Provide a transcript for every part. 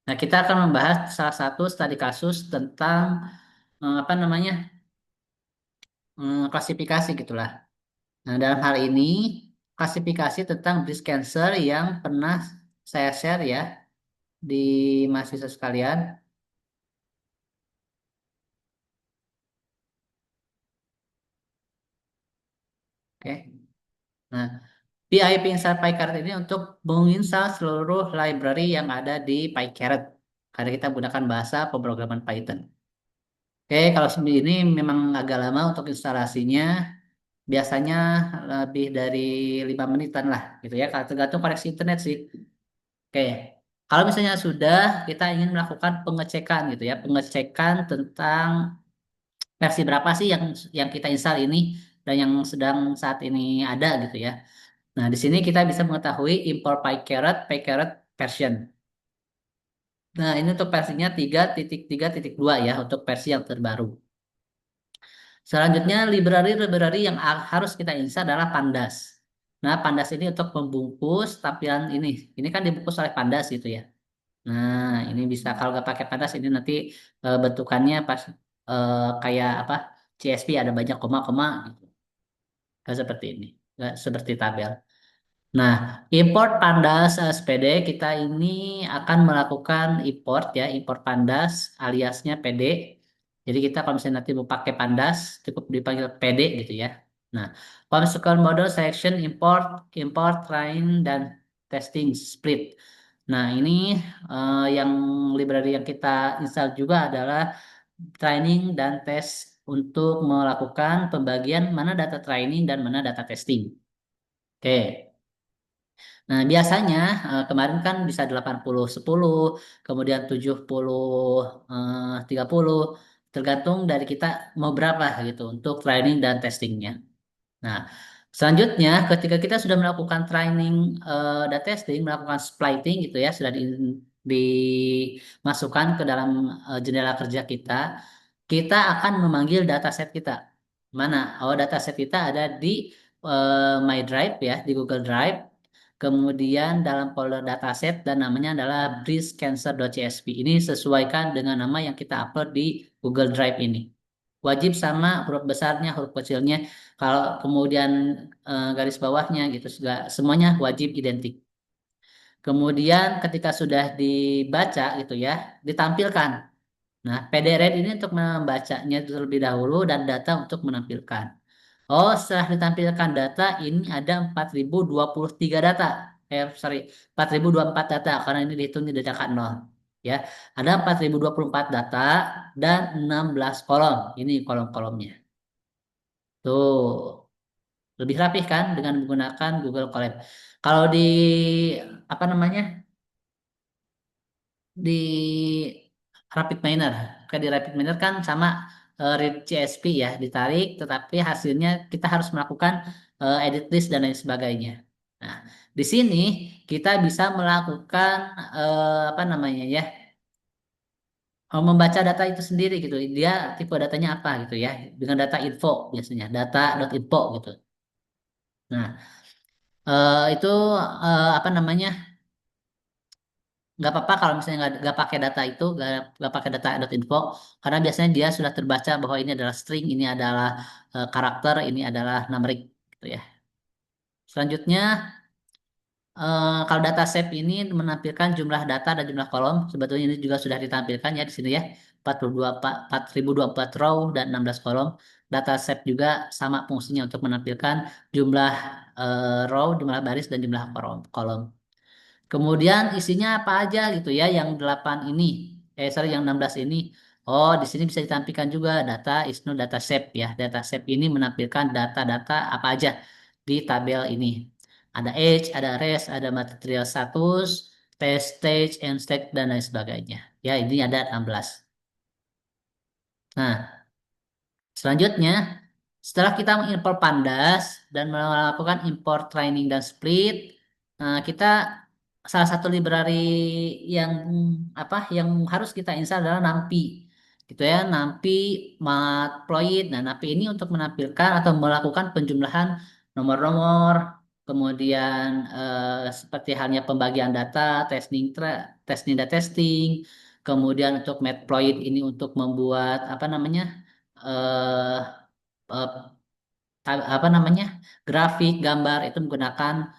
Nah, kita akan membahas salah satu studi kasus tentang apa namanya klasifikasi gitulah. Nah, dalam hal ini klasifikasi tentang breast cancer yang pernah saya share ya di mahasiswa sekalian. Oke. Nah, PIP Inside PyCaret ini untuk menginstal seluruh library yang ada di PyCaret karena kita menggunakan bahasa pemrograman Python. Oke, kalau seperti ini memang agak lama untuk instalasinya. Biasanya lebih dari 5 menitan lah gitu ya. Kalau tergantung koneksi internet sih. Oke, kalau misalnya sudah kita ingin melakukan pengecekan gitu ya, pengecekan tentang versi berapa sih yang kita install ini dan yang sedang saat ini ada gitu ya. Nah, di sini kita bisa mengetahui import PyCaret version. Nah, ini untuk versinya 3.3.2 ya untuk versi yang terbaru. Selanjutnya, library-library yang harus kita install adalah Pandas. Nah, Pandas ini untuk membungkus tampilan ini. Ini kan dibungkus oleh Pandas gitu ya. Nah, ini bisa kalau nggak pakai Pandas ini nanti bentukannya pas kayak apa? CSV ada banyak koma-koma gitu. Nggak seperti ini. Nggak seperti tabel. Nah, import Pandas SPD kita ini akan melakukan import ya, import Pandas aliasnya PD. Jadi kita kalau misalnya nanti mau pakai Pandas cukup dipanggil PD gitu ya. Nah, construct model selection import import train dan testing split. Nah, ini yang library yang kita install juga adalah training dan tes untuk melakukan pembagian mana data training dan mana data testing. Oke. Nah, biasanya kemarin kan bisa 80-10, kemudian 70 30, tergantung dari kita mau berapa gitu untuk training dan testingnya. Nah, selanjutnya ketika kita sudah melakukan training dan testing, melakukan splitting gitu ya, sudah dimasukkan ke dalam jendela kerja kita, kita akan memanggil dataset kita. Mana? Oh, dataset kita ada di My Drive ya, di Google Drive. Kemudian dalam folder dataset dan namanya adalah breastcancer.csv. Ini sesuaikan dengan nama yang kita upload di Google Drive ini. Wajib sama huruf besarnya, huruf kecilnya. Kalau kemudian garis bawahnya gitu, semuanya wajib identik. Kemudian ketika sudah dibaca gitu ya, ditampilkan. Nah, PDRed ini untuk membacanya terlebih dahulu dan data untuk menampilkan. Oh, setelah ditampilkan data, ini ada 4023 data. Sorry, 4024 data karena ini dihitung dari angka 0. Ya, ada 4024 data dan 16 kolom. Ini kolom-kolomnya. Tuh, lebih rapih kan dengan menggunakan Google Colab. Kalau di apa namanya? Di Rapid Miner. Kayak di Rapid Miner kan sama read CSV ya, ditarik, tetapi hasilnya kita harus melakukan edit list dan lain sebagainya. Nah, di sini kita bisa melakukan apa namanya ya, membaca data itu sendiri gitu. Dia tipe datanya apa gitu ya, dengan data info biasanya, data.info gitu. Nah, itu apa namanya? Nggak apa-apa kalau misalnya nggak pakai data itu, nggak pakai data.info, karena biasanya dia sudah terbaca bahwa ini adalah string, ini adalah karakter, ini adalah numerik gitu ya. Selanjutnya, kalau data shape ini menampilkan jumlah data dan jumlah kolom. Sebetulnya ini juga sudah ditampilkan ya di sini ya. 42, 4024 row dan 16 kolom. Data shape juga sama fungsinya untuk menampilkan jumlah row, jumlah baris, dan jumlah kolom. Kemudian isinya apa aja gitu ya yang 8 ini. Sorry yang 16 ini. Oh, di sini bisa ditampilkan juga data ISNO data shape ya. Data shape ini menampilkan data-data apa aja di tabel ini. Ada age, ada race, ada material status, test stage, and state dan lain sebagainya. Ya, ini ada 16. Nah, selanjutnya setelah kita mengimpor Pandas dan melakukan import training dan split, kita salah satu library yang apa yang harus kita install adalah NumPy. Gitu ya, NumPy, Matploid. Nah, NumPy ini untuk menampilkan atau melakukan penjumlahan nomor-nomor. kemudian seperti halnya pembagian data, testing dan testing, kemudian untuk Matploid ini untuk membuat apa namanya eh eh, apa namanya grafik gambar itu menggunakan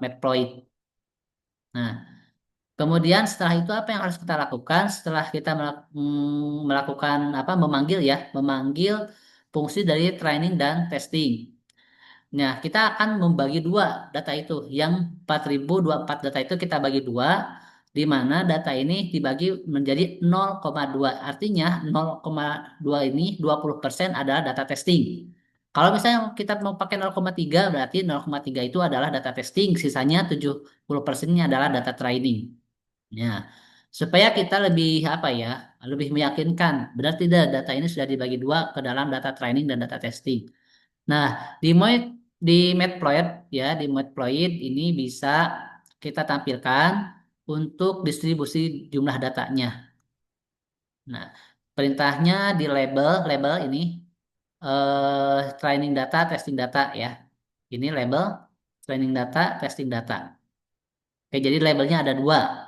Matploid. Nah, kemudian setelah itu apa yang harus kita lakukan? Setelah kita melakukan apa memanggil ya, memanggil fungsi dari training dan testing. Nah, kita akan membagi dua data itu. Yang 4024 data itu kita bagi dua, di mana data ini dibagi menjadi 0,2. Artinya 0,2 ini 20% adalah data testing. Kalau misalnya kita mau pakai 0,3, berarti 0,3 itu adalah data testing, sisanya 70%-nya adalah data training. Ya, supaya kita lebih apa ya, lebih meyakinkan, benar tidak data ini sudah dibagi dua ke dalam data training dan data testing. Nah, di Moed, di Matplotlib ya, di Matplotlib ini bisa kita tampilkan untuk distribusi jumlah datanya. Nah, perintahnya di label ini training data, testing data ya. Ini label training data, testing data. Oke, jadi labelnya ada dua.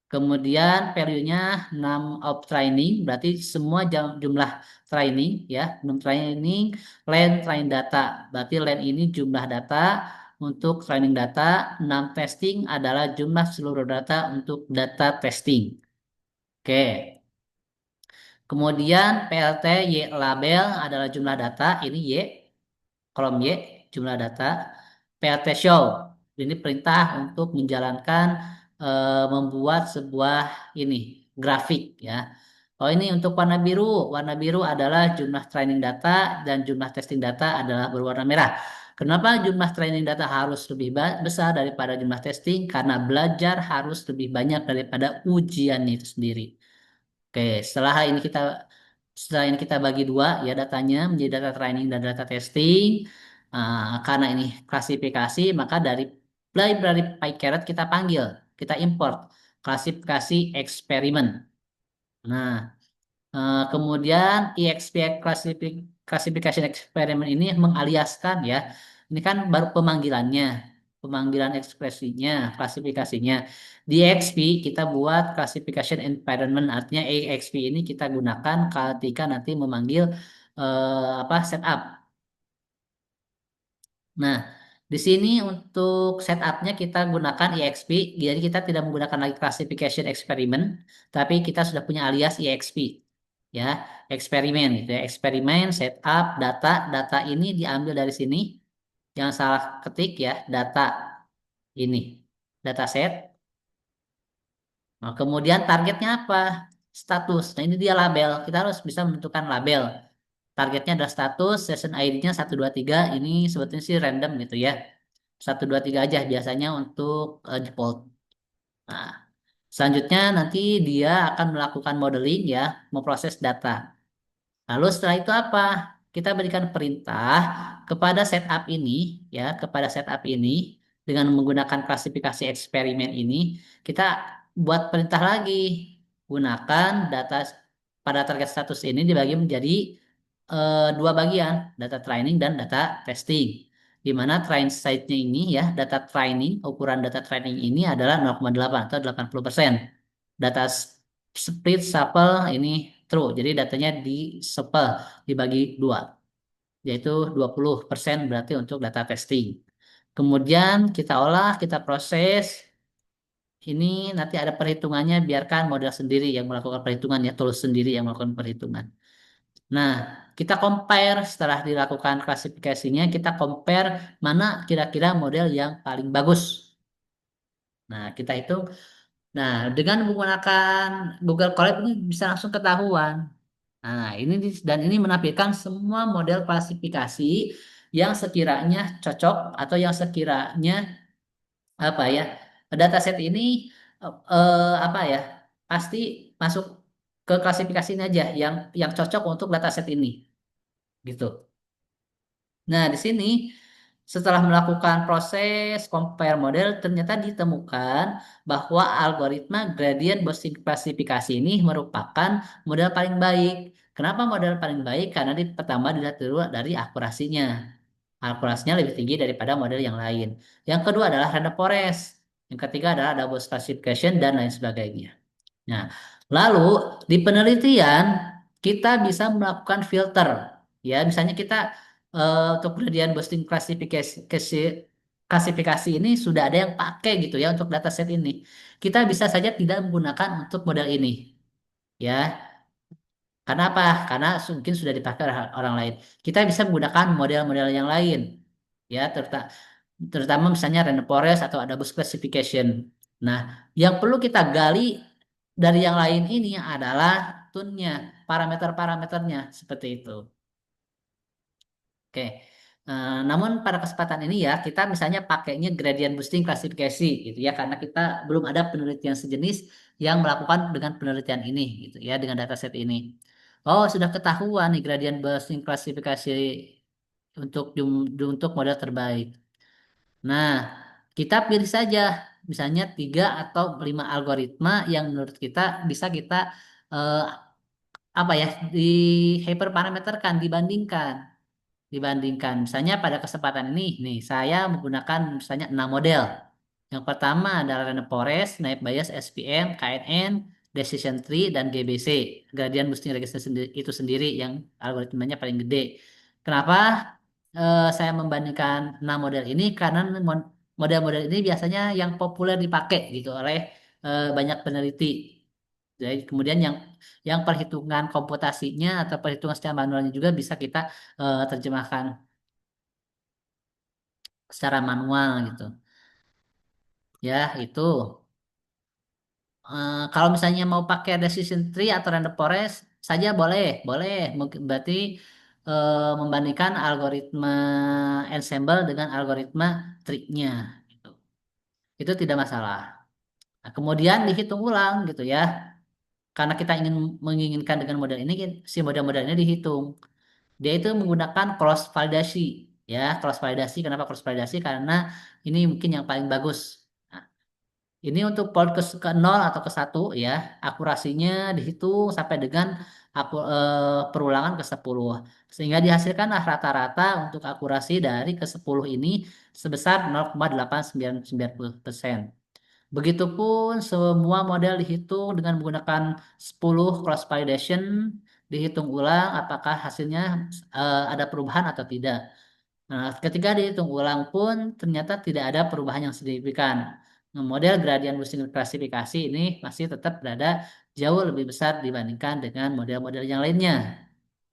Kemudian value-nya num of training, berarti semua jumlah training ya, num training, len train data. Berarti len ini jumlah data untuk training data, num testing adalah jumlah seluruh data untuk data testing. Oke. Kemudian PLT Y label adalah jumlah data, ini Y, kolom Y, jumlah data. PLT show, ini perintah untuk menjalankan membuat sebuah ini grafik ya. Oh ini untuk warna biru adalah jumlah training data dan jumlah testing data adalah berwarna merah. Kenapa jumlah training data harus lebih besar daripada jumlah testing? Karena belajar harus lebih banyak daripada ujian itu sendiri. Oke, setelah ini kita bagi dua ya datanya menjadi data training dan data testing. Karena ini klasifikasi, maka dari library PyCaret kita panggil, kita import klasifikasi eksperimen. Nah, kemudian EXP classification experiment ini mengaliaskan ya. Ini kan baru pemanggilannya, pemanggilan ekspresinya, klasifikasinya. Di EXP kita buat classification environment, artinya EXP ini kita gunakan ketika nanti memanggil apa setup. Nah, di sini untuk setupnya kita gunakan EXP, jadi kita tidak menggunakan lagi classification experiment, tapi kita sudah punya alias EXP, ya, eksperimen, gitu ya, eksperimen, setup, data ini diambil dari sini, jangan salah ketik ya, data ini, data set. Nah, kemudian targetnya apa? Status. Nah, ini dia label. Kita harus bisa menentukan label. Targetnya adalah status, session ID-nya 123. Ini sebetulnya sih random gitu ya. 123 aja biasanya untuk default. Nah, selanjutnya nanti dia akan melakukan modeling ya, memproses data. Lalu setelah itu apa? Kita berikan perintah kepada setup ini ya, kepada setup ini dengan menggunakan klasifikasi eksperimen ini, kita buat perintah lagi. Gunakan data pada target status ini dibagi menjadi dua bagian, data training dan data testing. Di mana train site-nya ini ya, data training, ukuran data training ini adalah 0,8 atau 80%. Data split shuffle ini true. Jadi datanya di shuffle dibagi dua, yaitu 20% berarti untuk data testing. Kemudian kita olah, kita proses. Ini nanti ada perhitungannya, biarkan model sendiri yang melakukan perhitungan ya, tools sendiri yang melakukan perhitungan. Nah, kita compare setelah dilakukan klasifikasinya, kita compare mana kira-kira model yang paling bagus. Nah, kita hitung. Nah, dengan menggunakan Google Colab ini bisa langsung ketahuan. Nah, dan ini menampilkan semua model klasifikasi yang sekiranya cocok atau yang sekiranya apa ya, dataset ini apa ya, pasti masuk ke klasifikasi ini aja yang cocok untuk dataset ini gitu. Nah, di sini setelah melakukan proses compare model, ternyata ditemukan bahwa algoritma gradient Boosting klasifikasi ini merupakan model paling baik. Kenapa model paling baik? Karena pertama dilihat dulu dari akurasinya. Akurasinya lebih tinggi daripada model yang lain. Yang kedua adalah random forest. Yang ketiga adalah double classification dan lain sebagainya. Nah, lalu di penelitian kita bisa melakukan filter. Ya, misalnya kita untuk gradient boosting klasifikasi ini sudah ada yang pakai gitu ya untuk dataset ini. Kita bisa saja tidak menggunakan untuk model ini. Ya, karena apa? Karena mungkin sudah dipakai oleh orang lain. Kita bisa menggunakan model-model yang lain. Ya, terutama misalnya random forest atau ada bus classification. Nah, yang perlu kita gali dari yang lain ini adalah tunnya, parameter-parameternya seperti itu. Oke. Namun pada kesempatan ini ya kita misalnya pakainya gradient boosting klasifikasi gitu ya karena kita belum ada penelitian sejenis yang melakukan dengan penelitian ini gitu ya dengan dataset ini. Oh, sudah ketahuan nih gradient boosting klasifikasi untuk model terbaik. Nah, kita pilih saja misalnya 3 atau 5 algoritma yang menurut kita bisa kita eh, apa ya di hyperparameterkan dibandingkan. Misalnya pada kesempatan ini nih saya menggunakan misalnya 6 model. Yang pertama adalah random forest, naive Bayes, SPM, KNN, decision tree, dan GBC. Gradient boosting regression itu sendiri yang algoritmanya paling gede. Kenapa saya membandingkan 6 model ini? Karena model-model ini biasanya yang populer dipakai gitu oleh banyak peneliti. Jadi kemudian yang perhitungan komputasinya atau perhitungan secara manualnya juga bisa kita terjemahkan secara manual gitu. Ya, itu. Kalau misalnya mau pakai decision tree atau random forest saja boleh, boleh. Mungkin berarti membandingkan algoritma ensemble dengan algoritma tree-nya gitu. Itu tidak masalah. Nah, kemudian dihitung ulang gitu ya. Karena kita menginginkan dengan model ini, si model-model ini dihitung. Dia itu menggunakan cross validasi. Ya, cross validasi. Kenapa cross validasi? Karena ini mungkin yang paling bagus. Nah, ini untuk port ke 0 atau ke 1 ya, akurasinya dihitung sampai dengan perulangan ke 10. Sehingga dihasilkanlah rata-rata untuk akurasi dari ke 10 ini sebesar 0,899%. Begitupun semua model dihitung dengan menggunakan 10 cross validation, dihitung ulang apakah hasilnya ada perubahan atau tidak. Nah, ketika dihitung ulang pun ternyata tidak ada perubahan yang signifikan. Nah, model gradient boosting klasifikasi ini masih tetap berada jauh lebih besar dibandingkan dengan model-model yang lainnya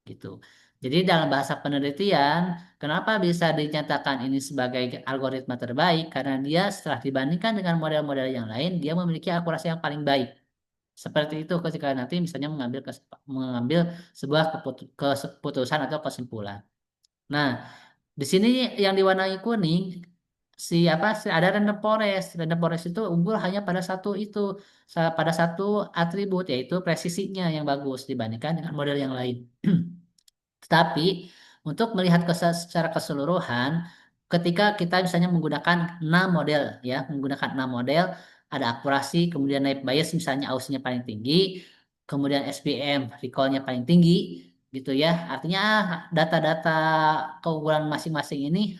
gitu. Jadi dalam bahasa penelitian, kenapa bisa dinyatakan ini sebagai algoritma terbaik? Karena dia setelah dibandingkan dengan model-model yang lain, dia memiliki akurasi yang paling baik. Seperti itu ketika nanti misalnya mengambil sebuah keputusan atau kesimpulan. Nah, di sini yang diwarnai kuning ada random forest. Random forest itu unggul hanya pada satu pada satu atribut yaitu presisinya yang bagus dibandingkan dengan model yang lain. Tetapi untuk melihat secara keseluruhan, ketika kita misalnya menggunakan 6 model, ya, menggunakan 6 model, ada akurasi, kemudian naive Bayes misalnya AUS-nya paling tinggi, kemudian SPM recall-nya paling tinggi, gitu ya. Artinya data-data keunggulan masing-masing ini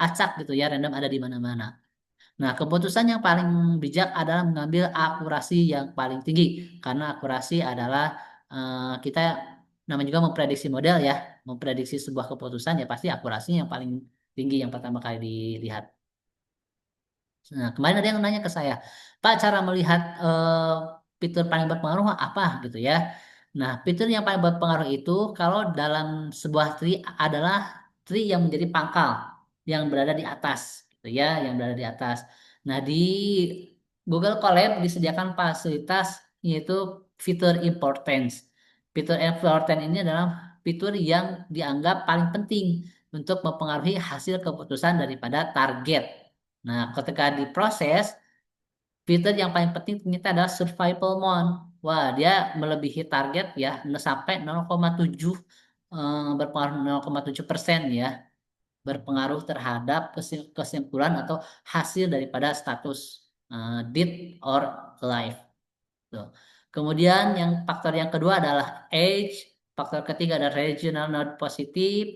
acak gitu ya, random ada di mana-mana. Nah, keputusan yang paling bijak adalah mengambil akurasi yang paling tinggi, karena akurasi adalah kita namanya juga memprediksi model ya, memprediksi sebuah keputusan ya pasti akurasinya yang paling tinggi yang pertama kali dilihat. Nah, kemarin ada yang nanya ke saya, Pak, cara melihat fitur paling berpengaruh apa gitu ya. Nah, fitur yang paling berpengaruh itu kalau dalam sebuah tree adalah tree yang menjadi pangkal, yang berada di atas, gitu ya, yang berada di atas. Nah, di Google Colab disediakan fasilitas yaitu fitur importance. Fitur importance ini adalah fitur yang dianggap paling penting untuk mempengaruhi hasil keputusan daripada target. Nah, ketika diproses, fitur yang paling penting ternyata adalah survival mode. Wah, dia melebihi target ya, sampai 0,7 berpengaruh 0,7% ya, berpengaruh terhadap kesimpulan atau hasil daripada status dead or alive. Tuh. Kemudian faktor yang kedua adalah age, faktor ketiga adalah regional node positif,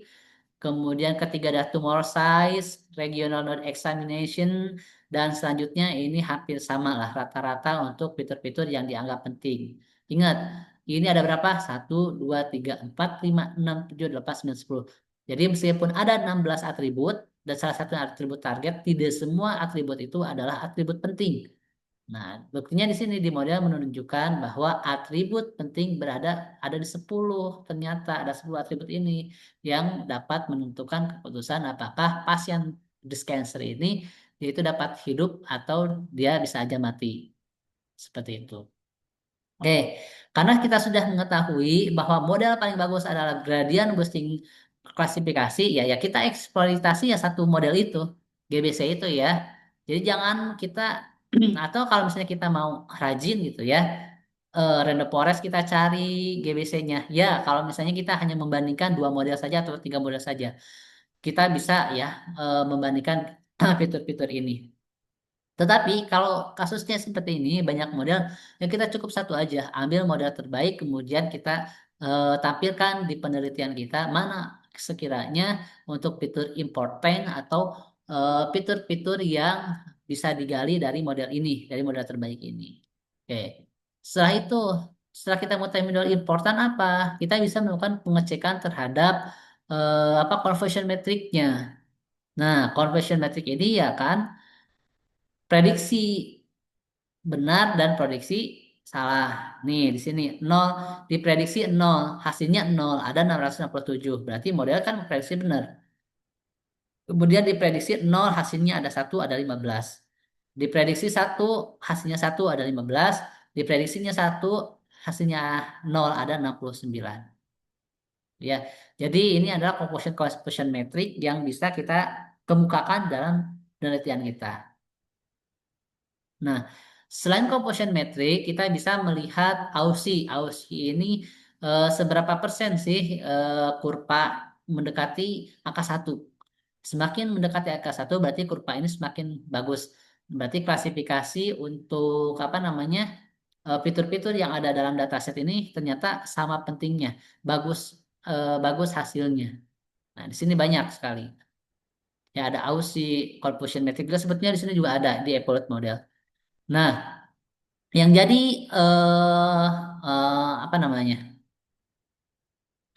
Kemudian ketiga ada tumor size, regional node examination, dan selanjutnya ini hampir sama lah rata-rata untuk fitur-fitur yang dianggap penting. Ingat, ini ada berapa? Satu, 2, 3, 4, 5, 6, 7, 8, 9, 10. Jadi meskipun ada 16 atribut dan salah satu atribut target, tidak semua atribut itu adalah atribut penting. Nah, buktinya di sini di model menunjukkan bahwa atribut penting ada di 10. Ternyata ada 10 atribut ini yang dapat menentukan keputusan apakah pasien breast cancer ini dia itu dapat hidup atau dia bisa aja mati. Seperti itu. Oke, karena kita sudah mengetahui bahwa model paling bagus adalah gradient boosting klasifikasi, ya kita eksploitasi ya satu model itu, GBC itu ya. Jadi jangan kita atau kalau misalnya kita mau rajin gitu ya, random forest kita cari GBC-nya. Ya, kalau misalnya kita hanya membandingkan dua model saja atau tiga model saja, kita bisa ya membandingkan fitur-fitur ini. Tetapi kalau kasusnya seperti ini, banyak model, ya kita cukup satu aja. Ambil model terbaik, kemudian kita tampilkan di penelitian kita mana sekiranya untuk fitur important atau fitur-fitur yang bisa digali dari model ini, dari model terbaik ini. Oke. Setelah itu, setelah kita mengetahui model important apa, kita bisa melakukan pengecekan terhadap apa conversion metricnya. Nah, conversion metric ini ya kan prediksi benar dan prediksi salah. Nih di sini nol diprediksi nol, hasilnya nol, ada 667. Berarti model kan prediksi benar. Kemudian diprediksi nol, hasilnya ada satu, ada 15. Diprediksi satu, hasilnya satu, ada 15. Diprediksinya satu, hasilnya nol, ada 69. Ya, jadi ini adalah composition metric yang bisa kita kemukakan dalam penelitian kita. Nah, selain composition metric, kita bisa melihat AUSI. AUSI ini seberapa persen sih kurva mendekati angka satu. Semakin mendekati angka satu, berarti kurva ini semakin bagus. Berarti klasifikasi untuk apa namanya fitur-fitur yang ada dalam dataset ini ternyata sama pentingnya, bagus bagus hasilnya. Nah, di sini banyak sekali. Ya ada AUSI, confusion metric juga sebetulnya di sini juga ada di Evolute model. Nah, yang jadi apa namanya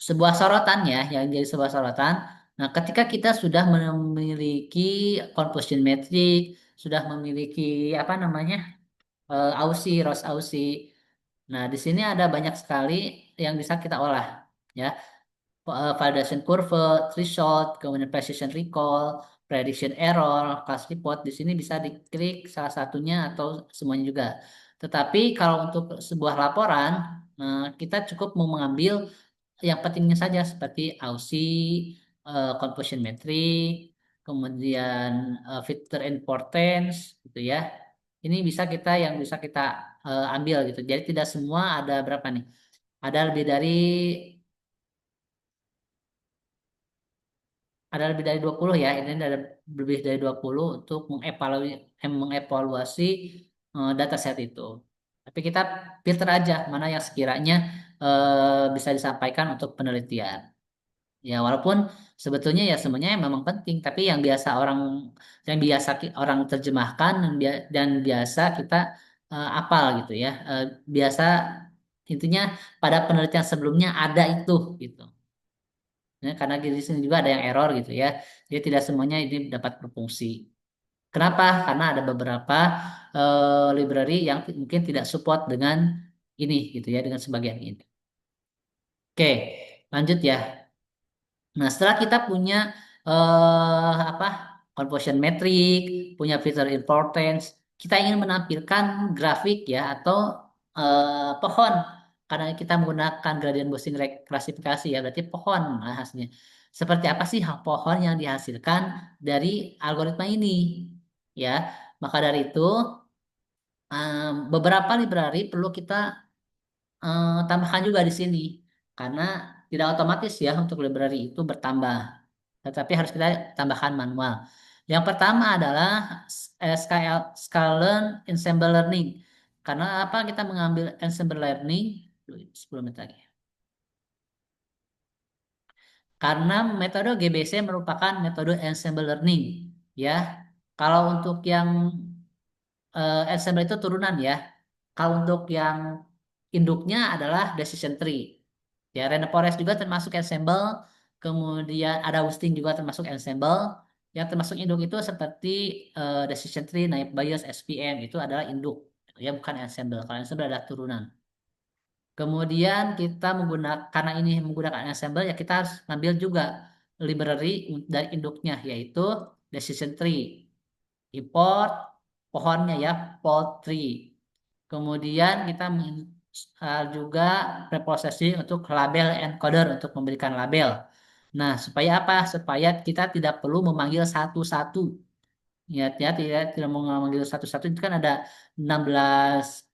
sebuah sorotan ya, yang jadi sebuah sorotan. Nah, ketika kita sudah memiliki confusion metric, sudah memiliki apa namanya AUSI, ROS AUSI. Nah, di sini ada banyak sekali yang bisa kita olah ya. Validation curve, threshold, kemudian precision recall, prediction error, class report. Di sini bisa diklik salah satunya atau semuanya juga. Tetapi kalau untuk sebuah laporan, kita cukup mau mengambil yang pentingnya saja seperti AUSI, conversion metric, kemudian filter importance, gitu ya. Ini bisa kita ambil gitu. Jadi tidak semua ada berapa nih? Ada lebih dari 20 ya. Ini ada lebih dari 20 untuk mengevaluasi dataset itu. Tapi kita filter aja mana yang sekiranya bisa disampaikan untuk penelitian. Ya walaupun sebetulnya ya semuanya memang penting, tapi orang terjemahkan dan biasa kita apal gitu ya. Biasa intinya pada penelitian sebelumnya ada itu gitu. Ya, karena di sini juga ada yang error gitu ya. Jadi tidak semuanya ini dapat berfungsi. Kenapa? Karena ada beberapa library yang mungkin tidak support dengan ini gitu ya, dengan sebagian ini. Oke, lanjut ya. Nah, setelah kita punya apa conversion metric, punya feature importance, kita ingin menampilkan grafik ya atau pohon karena kita menggunakan gradient boosting klasifikasi ya, berarti pohon hasilnya. Seperti apa sih pohon yang dihasilkan dari algoritma ini? Ya, maka dari itu beberapa library perlu kita tambahkan juga di sini karena tidak otomatis ya untuk library itu bertambah, tetapi harus kita tambahkan manual. Yang pertama adalah Sklearn Ensemble Learning. Karena apa kita mengambil Ensemble Learning? 10 menit lagi. Karena metode GBC merupakan metode ensemble learning, ya. Kalau untuk yang ensemble itu turunan ya. Kalau untuk yang induknya adalah decision tree. Ya, random forest juga termasuk ensemble, kemudian ada Wisting juga termasuk ensemble. Yang termasuk induk itu seperti decision tree, naive Bayes, SPM itu adalah induk, ya bukan ensemble. Kalau ensemble adalah turunan. Kemudian kita menggunakan karena ini menggunakan ensemble ya kita harus ngambil juga library dari induknya yaitu decision tree, import pohonnya ya, poultry. Kemudian kita juga preprocessing untuk label encoder untuk memberikan label. Nah, supaya apa? Supaya kita tidak perlu memanggil satu-satu. Ya, tidak mau memanggil satu-satu itu kan ada 16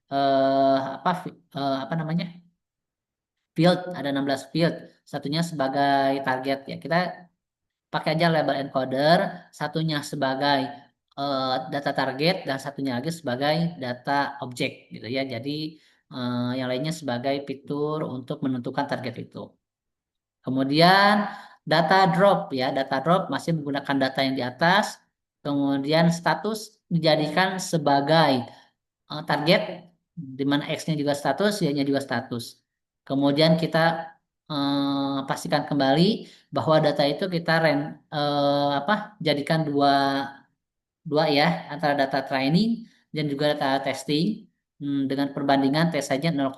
apa namanya? Field, ada 16 field. Satunya sebagai target ya. Kita pakai aja label encoder, satunya sebagai data target dan satunya lagi sebagai data objek gitu ya. Jadi yang lainnya sebagai fitur untuk menentukan target itu. Kemudian data drop ya, data drop masih menggunakan data yang di atas. Kemudian status dijadikan sebagai target di mana X-nya juga status, Y-nya juga status. Kemudian kita pastikan kembali bahwa data itu kita apa jadikan dua dua ya antara data training dan juga data testing. Dengan perbandingan T saja 0,2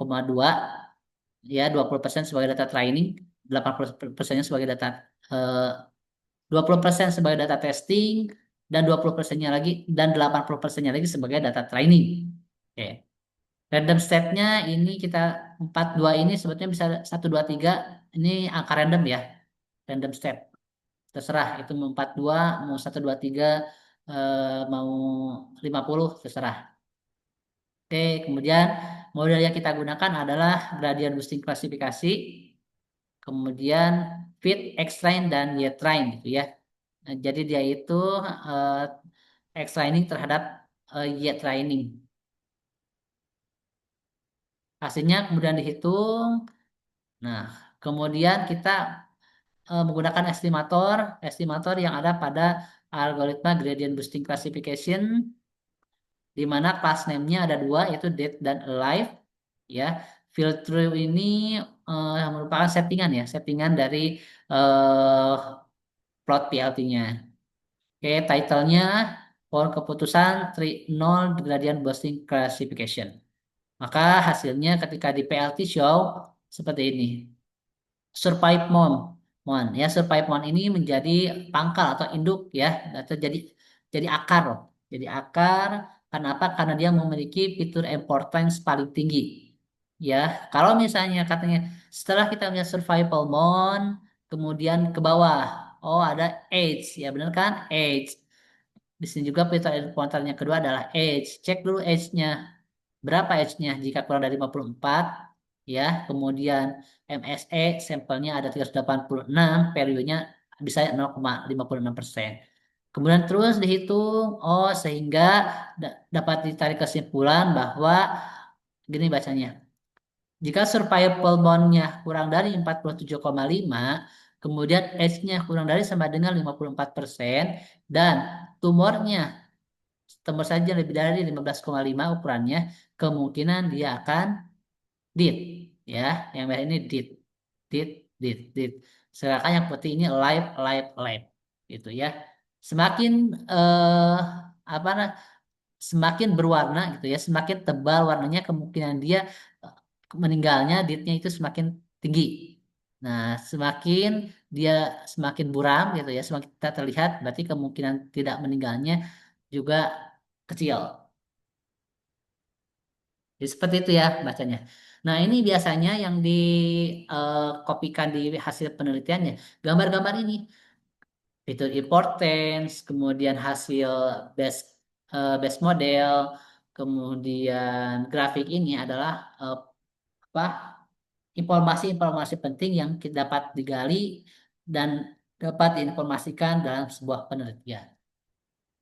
ya 20% sebagai data training, 80%-nya sebagai data eh, 20% sebagai data testing dan 20%-nya lagi dan 80%-nya lagi sebagai data training. Oke. Random state-nya ini kita 42 ini sebetulnya bisa 1 2 3 ini angka random ya. Random state. Terserah itu mau 42 mau 1 2 3 mau 50 terserah. Oke, kemudian model yang kita gunakan adalah gradient boosting klasifikasi, kemudian fit, X-train dan Y-train gitu ya. Nah, jadi dia itu eh, X-training terhadap Y-training. Hasilnya kemudian dihitung. Nah, kemudian kita menggunakan estimator, estimator yang ada pada algoritma gradient boosting classification, di mana class name-nya ada dua, yaitu date dan alive. Ya, filter ini merupakan settingan ya, settingan dari eh, plot PLT-nya. Oke, title-nya pohon keputusan tree nol gradient boosting classification. Maka hasilnya ketika di PLT show seperti ini. Survive Mon. Ya, Survive Mon ini menjadi pangkal atau induk ya, atau jadi akar loh. Jadi akar karena apa? Karena dia memiliki fitur importance paling tinggi. Ya, kalau misalnya katanya setelah kita melihat survival mon, kemudian ke bawah, oh ada age, ya benar kan? Age. Di sini juga fitur importance yang kedua adalah age. Cek dulu age-nya. Berapa H-nya? Jika kurang dari 54, ya. Kemudian MSE sampelnya ada 386, periodenya bisa 0,56%. Kemudian terus dihitung, oh sehingga dapat ditarik kesimpulan bahwa gini bacanya. Jika survival bond-nya kurang dari 47,5, kemudian H-nya kurang dari sama dengan 54%, dan tumornya tumor saja lebih dari 15,5 ukurannya, kemungkinan dia akan DID ya. Yang merah ini DID, DID, DID, DID. Sedangkan yang putih ini live, live, live gitu ya. Semakin apa semakin berwarna gitu ya, semakin tebal warnanya kemungkinan dia eh, meninggalnya DID-nya itu semakin tinggi. Nah, semakin dia semakin buram gitu ya, semakin tidak terlihat berarti kemungkinan tidak meninggalnya juga kecil. Jadi seperti itu ya bacanya. Nah, ini biasanya yang dikopikan di hasil penelitiannya. Gambar-gambar ini, fitur importance, kemudian hasil base base model, kemudian grafik ini adalah apa? Informasi-informasi penting yang kita dapat digali dan dapat diinformasikan dalam sebuah penelitian.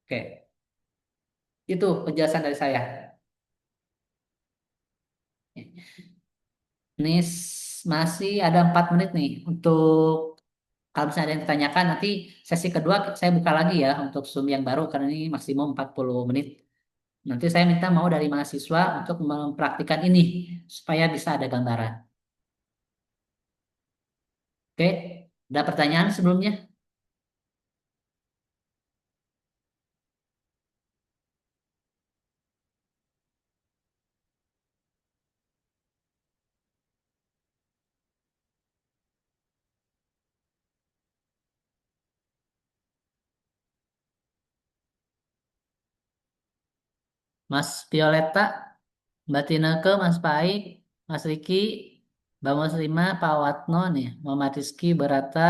Oke, itu penjelasan dari saya. Ini masih ada 4 menit nih untuk Kalau misalnya ada yang ditanyakan, nanti sesi kedua saya buka lagi ya untuk Zoom yang baru karena ini maksimum 40 menit. Nanti saya minta mau dari mahasiswa untuk mempraktikkan ini supaya bisa ada gambaran. Oke, ada pertanyaan sebelumnya? Mas Violeta, Mbak Tineke, Mas Pai, Mas Riki, Mbak Muslima, Pak Watno nih, Muhammad Rizky, Berata,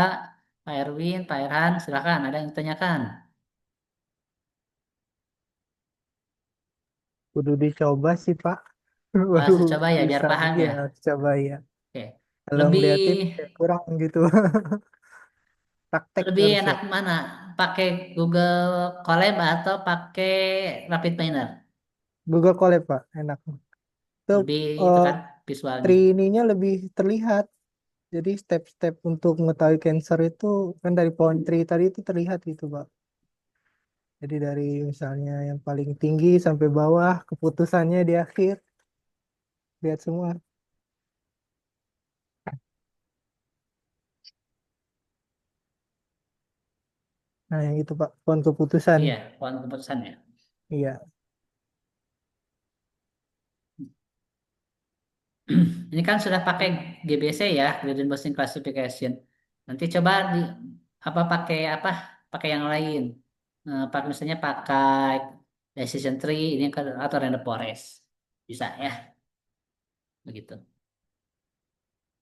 Pak Erwin, Pak Erhan, silakan. Ada yang ditanyakan? Kudu dicoba sih Pak. Baru Harus dicoba ya biar bisa, paham iya ya. coba ya. Oke. Kalau Lebih ngeliatin kayak kurang gitu. Praktek lebih harus enak ya. mana? Pakai Google Colab atau pakai Rapid Miner? Google Colab Pak, enak. Itu Lebih itu eh, kan visualnya. trininya lebih terlihat. Jadi step-step untuk mengetahui cancer itu kan dari pohon tree tadi itu terlihat gitu Pak. Jadi dari misalnya yang paling tinggi sampai bawah, keputusannya di akhir, lihat semua. Nah yang itu Pak, pohon keputusan. Iya, pohon keputusan ya. Iya, Ini kan sudah pakai GBC ya, Gradient Boosting Classification. Nanti coba di apa pakai apa? Pakai yang lain. Pakai misalnya pakai Decision Tree ini kan atau Random Forest. Bisa ya, begitu.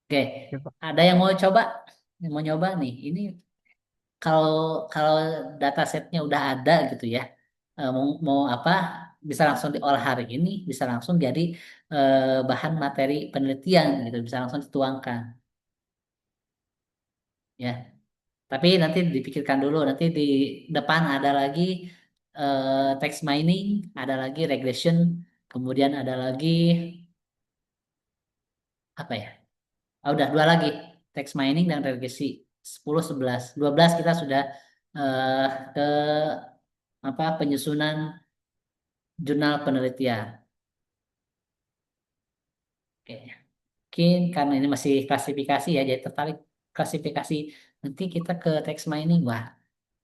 Oke, ya Pak. ada yang mau coba? Yang mau nyoba nih. Ini kalau kalau datasetnya udah ada gitu ya. Mau apa? Bisa langsung diolah hari ini, bisa langsung jadi bahan materi penelitian gitu, bisa langsung dituangkan. Ya, tapi nanti dipikirkan dulu. Nanti di depan ada lagi text mining, ada lagi regression, kemudian ada lagi apa ya? Ah, udah dua lagi, text mining dan regresi. 10, 11, 12 kita sudah eh, ke apa penyusunan jurnal penelitian. Oke, mungkin karena ini masih klasifikasi ya, jadi tertarik klasifikasi. Nanti kita ke text mining, wah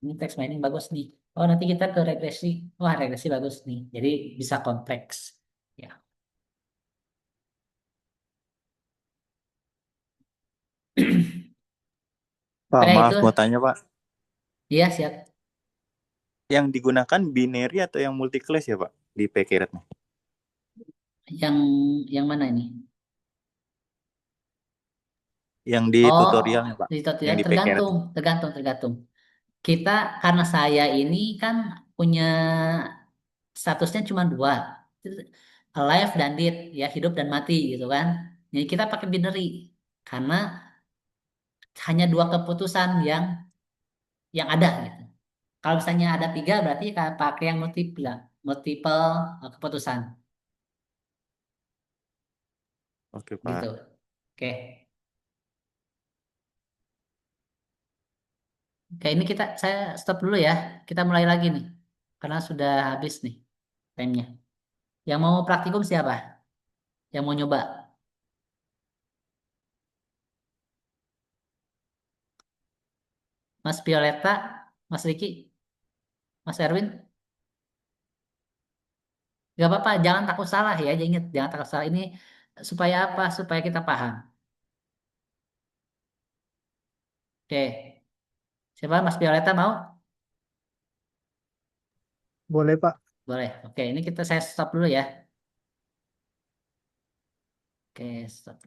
ini text mining bagus nih. Oh, nanti kita ke regresi. Wah, regresi bagus nih. Jadi bisa kompleks. Ya. Pak, Oke, maaf itu. mau tanya Pak. Iya, siap. Yang digunakan binary atau yang multi class ya Pak di PKRET? Yang yang mana ini? Yang di Oh, tutorialnya Pak, di yang tutorial di PKRET. tergantung, tergantung, tergantung. Kita karena saya ini kan punya statusnya cuma dua, alive dan dead, ya hidup dan mati gitu kan. Jadi kita pakai binary karena hanya dua keputusan yang ada gitu. Kalau misalnya ada tiga berarti pakai yang multiple, multiple keputusan Oke gitu. Pak. Oke, oke ini saya stop dulu ya. Kita mulai lagi nih karena sudah habis nih timenya. Yang mau praktikum siapa? Yang mau nyoba? Mas Violeta, Mas Riki, Mas Erwin? Gak apa-apa, jangan takut salah ya. Ingat, jangan takut salah. Ini supaya apa? Supaya kita paham. Oke, siapa? Mas Violeta mau? Boleh Pak. Boleh. Oke, ini saya stop dulu ya. Oke, stop.